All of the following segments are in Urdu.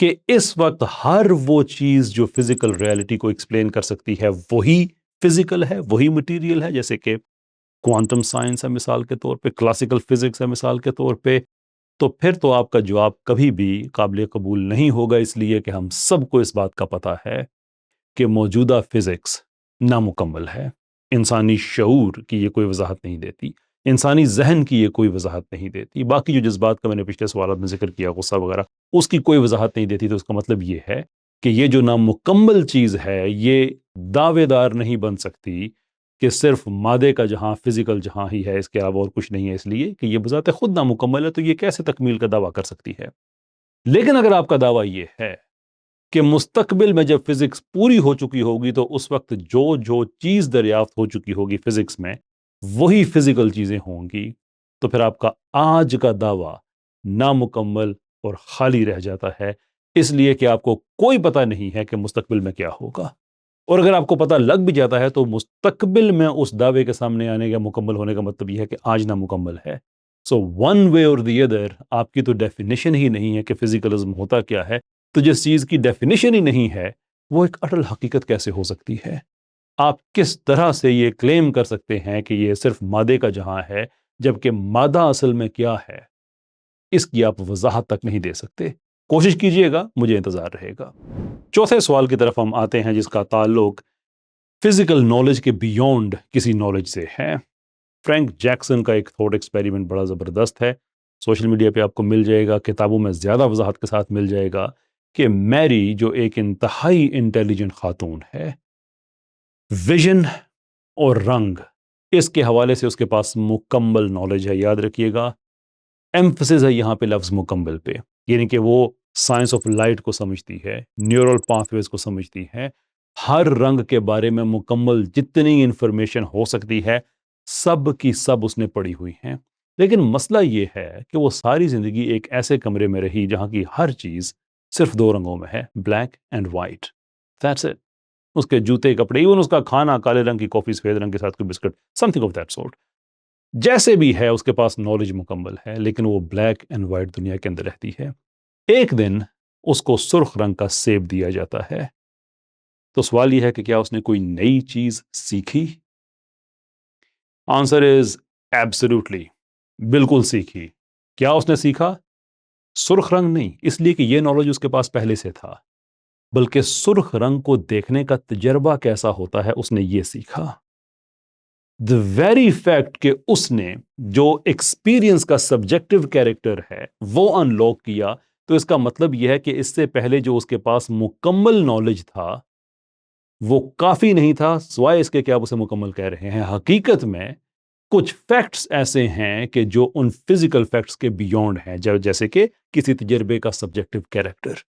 کہ اس وقت ہر وہ چیز جو فزیکل ریالٹی کو ایکسپلین کر سکتی ہے وہی فزیکل ہے، وہی مٹیریل ہے، جیسے کہ کوانٹم سائنس ہے مثال کے طور پہ، کلاسیکل فزکس ہے مثال کے طور پہ، تو پھر تو آپ کا جواب کبھی بھی قابل قبول نہیں ہوگا، اس لیے کہ ہم سب کو اس بات کا پتہ ہے کہ موجودہ فزکس نامکمل ہے۔ انسانی شعور کی یہ کوئی وضاحت نہیں دیتی، انسانی ذہن کی یہ کوئی وضاحت نہیں دیتی، باقی جو جذبات کا میں نے پچھلے سوالات میں ذکر کیا، غصہ وغیرہ، اس کی کوئی وضاحت نہیں دیتی۔ تو اس کا مطلب یہ ہے کہ یہ جو نامکمل چیز ہے یہ دعوے دار نہیں بن سکتی کہ صرف مادے کا جہاں، فزیکل جہاں ہی ہے، اس کے علاوہ اور کچھ نہیں ہے، اس لیے کہ یہ بذات خود نامکمل ہے، تو یہ کیسے تکمیل کا دعویٰ کر سکتی ہے؟ لیکن اگر آپ کا دعویٰ یہ ہے کہ مستقبل میں جب فزکس پوری ہو چکی ہوگی تو اس وقت جو چیز دریافت ہو چکی ہوگی فزکس میں وہی فزیکل چیزیں ہوں گی، تو پھر آپ کا آج کا دعویٰ نامکمل اور خالی رہ جاتا ہے، اس لیے کہ آپ کو کوئی پتہ نہیں ہے کہ مستقبل میں کیا ہوگا، اور اگر آپ کو پتہ لگ بھی جاتا ہے تو مستقبل میں اس دعوے کے سامنے آنے یا مکمل ہونے کا مطلب یہ ہے کہ آج نامکمل ہے۔ سو one way or the other آپ کی تو ڈیفینیشن ہی نہیں ہے کہ فزیکلزم ہوتا کیا ہے، تو جس چیز کی ڈیفینیشن ہی نہیں ہے وہ ایک اٹل حقیقت کیسے ہو سکتی ہے؟ آپ کس طرح سے یہ کلیم کر سکتے ہیں کہ یہ صرف مادے کا جہاں ہے، جبکہ مادہ اصل میں کیا ہے اس کی آپ وضاحت تک نہیں دے سکتے؟ کوشش کیجئے گا، مجھے انتظار رہے گا۔ چوتھے سوال کی طرف ہم آتے ہیں، جس کا تعلق فزیکل نالج کے بیونڈ کسی نالج سے ہے۔ فرینک جیکسن کا ایک تھوٹ ایکسپیریمنٹ بڑا زبردست ہے، سوشل میڈیا پہ آپ کو مل جائے گا، کتابوں میں زیادہ وضاحت کے ساتھ مل جائے گا، کہ میری جو ایک انتہائی انٹیلیجنٹ خاتون ہے، ویژن اور رنگ اس کے حوالے سے اس کے پاس مکمل نالج ہے۔ یاد رکھیے گا، ایمفسس ہے یہاں پہ لفظ مکمل پہ، یعنی کہ وہ سائنس آف لائٹ کو سمجھتی ہے، نیورل پاتھ ویز کو سمجھتی ہے، ہر رنگ کے بارے میں مکمل جتنی انفارمیشن ہو سکتی ہے سب کی سب اس نے پڑھی ہوئی ہیں۔ لیکن مسئلہ یہ ہے کہ وہ ساری زندگی ایک ایسے کمرے میں رہی جہاں کی ہر چیز صرف دو رنگوں میں ہے، black and white, that's it. اس کے جوتے، کپڑے، ایون اس کا کھانا، کالے رنگ کی کافی سفید رنگ کے ساتھ کوئی biscuit, some thing of that sort. جیسے بھی ہے اس کے پاس نالج مکمل ہے، لیکن وہ بلیک اینڈ وائٹ دنیا کے اندر رہتی ہے۔ ایک دن اس کو سرخ رنگ کا سیب دیا جاتا ہے، تو سوال یہ ہے کہ کیا اس نے کوئی نئی چیز سیکھی؟ آنسر از ایبسلیوٹلی، بالکل سیکھی۔ کیا اس نے سیکھا؟ سرخ رنگ نہیں، اس لیے کہ یہ نالج اس کے پاس پہلے سے تھا، بلکہ سرخ رنگ کو دیکھنے کا تجربہ کیسا ہوتا ہے اس نے یہ سیکھا۔ the very fact کہ اس نے جو ایکسپیرینس کا سبجیکٹو کیریکٹر ہے وہ انلوک کیا، تو اس کا مطلب یہ ہے کہ اس سے پہلے جو اس کے پاس مکمل نالج تھا وہ کافی نہیں تھا، سوائے اس کے کہ آپ اسے مکمل کہہ رہے ہیں۔ حقیقت میں کچھ فیکٹس ایسے ہیں کہ جو ان فزیکل فیکٹس کے بیونڈ ہیں، جیسے کہ کسی تجربے کا سبجیکٹو کیریکٹر۔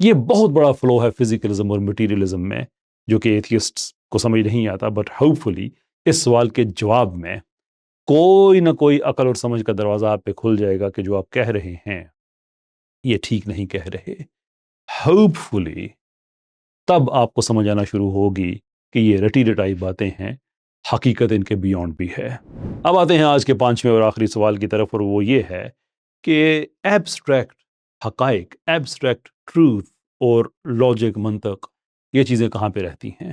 یہ بہت بڑا فلو ہے فزیکلزم اور مٹیریلزم میں، جو کہ ایتھیسٹس کو سمجھ نہیں آتا، بٹ ہوپ فلی اس سوال کے جواب میں کوئی نہ کوئی عقل اور سمجھ کا دروازہ آپ پہ کھل جائے گا کہ جو آپ کہہ رہے ہیں یہ ٹھیک نہیں کہہ رہے۔ ہوپ فلی تب آپ کو سمجھ آنا شروع ہوگی کہ یہ رٹی رٹائی باتیں ہیں، حقیقت ان کے بیونڈ بھی ہے۔ اب آتے ہیں آج کے پانچویں اور آخری سوال کی طرف، اور وہ یہ ہے کہ ایبسٹریکٹ حقائق، ایبسٹریکٹ ٹروتھ اور لاجک، منطق، یہ چیزیں کہاں پہ رہتی ہیں؟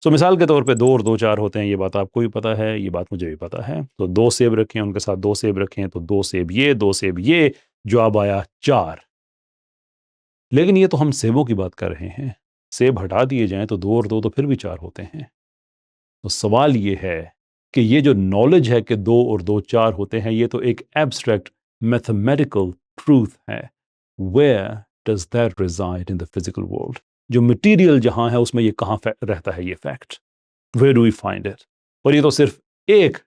سو مثال کے طور پہ 2 اور 2 4 ہوتے ہیں، یہ بات آپ کو بھی پتہ ہے، یہ بات مجھے بھی پتہ ہے۔ تو 2 سیب رکھیں، ان کے ساتھ 2 سیب رکھیں، تو 2 سیب یہ، 2 سیب یہ، جواب آیا 4۔ لیکن یہ تو ہم سیبوں کی بات کر رہے ہیں، سیب ہٹا دیے جائیں تو 2 اور 2 تو پھر بھی 4 ہوتے ہیں۔ تو سوال یہ ہے کہ یہ جو نالج ہے کہ 2 اور 2 4 ہوتے ہیں، یہ تو ایک ایبسٹریکٹ میتھمیٹیکل ٹروتھ ہے۔ Where does that reside in the physical world؟ جو مٹیریل جہاں ہے اس میں یہ کہاں رہتا ہے یہ fact? Where do we find it؟ اور یہ تو صرف ایک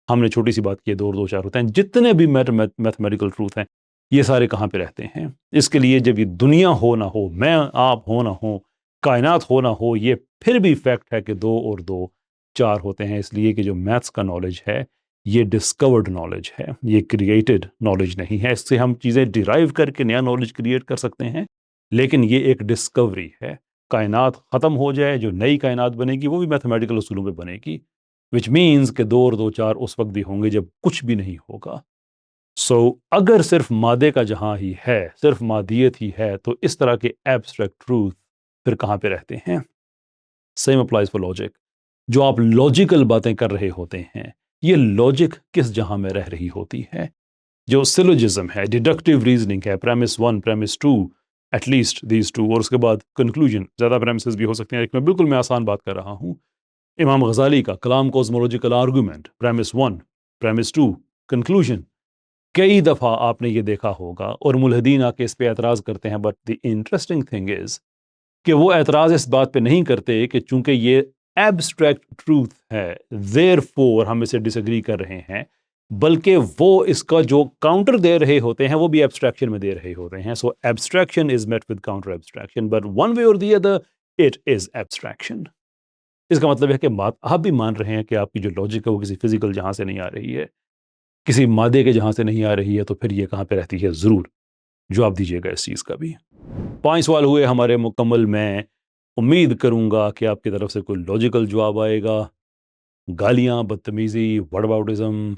ہم نے چھوٹی سی بات کی ہے، 2 اور 2 4 ہوتے ہیں، جتنے بھی میتھمیٹیکل ٹروتھ ہیں یہ سارے کہاں پہ رہتے ہیں؟ اس کے لیے جب یہ دنیا ہو نہ ہو، میں آپ ہو نہ ہو، کائنات ہو نہ ہو، یہ پھر بھی فیکٹ ہے کہ 2 اور 2 4 ہوتے ہیں، اس لیے کہ جو میتھس کا نالج ہے یہ ڈسکورڈ نالج ہے، یہ کریٹڈ نالج نہیں ہے۔ اس سے ہم چیزیں ڈیرائیو کر کے نیا نالج کریٹ کر سکتے ہیں، لیکن یہ ایک ڈسکوری ہے۔ کائنات ختم ہو جائے، جو نئی کائنات بنے گی وہ بھی میتھمیٹیکل اصولوں پہ بنے گی، وچ مینز کہ 2 اور 2 4 اس وقت بھی ہوں گے جب کچھ بھی نہیں ہوگا۔ سو اگر صرف مادے کا جہاں ہی ہے، صرف مادیت ہی ہے، تو اس طرح کے ایبسٹریکٹ ٹروتھ پھر کہاں پہ رہتے ہیں؟ Same applies for logic. جو آپ لاجیکل باتیں کر رہے ہوتے ہیں، یہ لاجک کس جہاں میں رہ رہی ہوتی ہے؟ جو سلوجزم ہے، ڈیڈکٹیو ریزننگ ہے، premise 1 premise 2، at least these 2، اور اس کے بعد کنکلوژن. زیادہ پریمسز بھی ہو سکتے ہیں، لیکن میں آسان بات کر رہا ہوں. امام غزالی کا کلام کوزمولوجیکل آرگومنٹ، پریمس 1 پریمس 2 کنکلوژن. کئی دفعہ آپ نے یہ دیکھا ہوگا، اور ملحدین آ کے اس پہ اعتراض کرتے ہیں، but the interesting thing is کہ وہ اعتراض اس بات پہ نہیں کرتے کہ چونکہ یہ ایبسٹریکٹ ٹروتھ ہے دیر فور ہم اسے ڈس ایگری کر رہے ہیں، بلکہ وہ اس کا جو کاؤنٹر دے رہے ہوتے ہیں وہ بھی ایبسٹریکشن میں دے رہے ہوتے ہیں. So abstraction is met with counter abstraction, but one way or the other it is abstraction. اس کا مطلب ہے کہ آپ بھی مان رہے ہیں کہ آپ کی جو لاجک ہے وہ کسی فزیکل جہاں سے نہیں آ رہی ہے، کسی مادے کے جہاں سے نہیں آ رہی ہے، تو پھر یہ کہاں پہ رہتی ہے؟ ضرور جواب دیجیے گا اس چیز کا بھی. 5 سوال ہوئے ہمارے مکمل. میں امید کروں گا کہ آپ کی طرف سے کوئی لاجیکل جواب آئے گا. گالیاں، بدتمیزی، وٹ اباؤٹزم،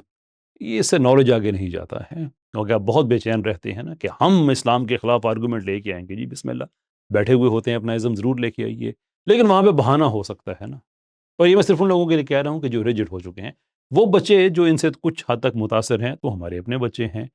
یہ اس سے نالج آگے نہیں جاتا ہے، کیونکہ آپ بہت بے چین رہتے ہیں نا کہ ہم اسلام کے خلاف آرگومنٹ لے کے آئیں گے. جی بسم اللہ، بیٹھے ہوئے ہوتے ہیں، اپنا ازم ضرور لے کے آئیے، لیکن وہاں پہ بہانہ ہو سکتا ہے نا. اور یہ میں صرف ان لوگوں کے لیے کہہ رہا ہوں کہ جو ریجڈ ہو چکے ہیں. وہ بچے جو ان سے کچھ حد تک متاثر ہیں تو ہمارے اپنے بچے ہیں،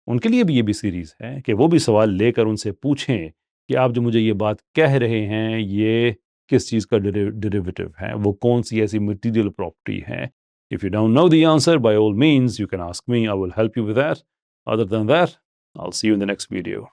ان کے لیے بھی یہ بھی سیریز ہے کہ وہ بھی سوال لے کر ان سے پوچھیں کہ آپ جو مجھے یہ بات کہہ رہے ہیں یہ کس چیز کا ڈیریویٹو ہے، وہ کون سی ایسی مٹیریل پراپرٹی ہے. If you don't know the answer, by all means, you can ask me. I will help you with that. Other than that, I'll see you in the next video.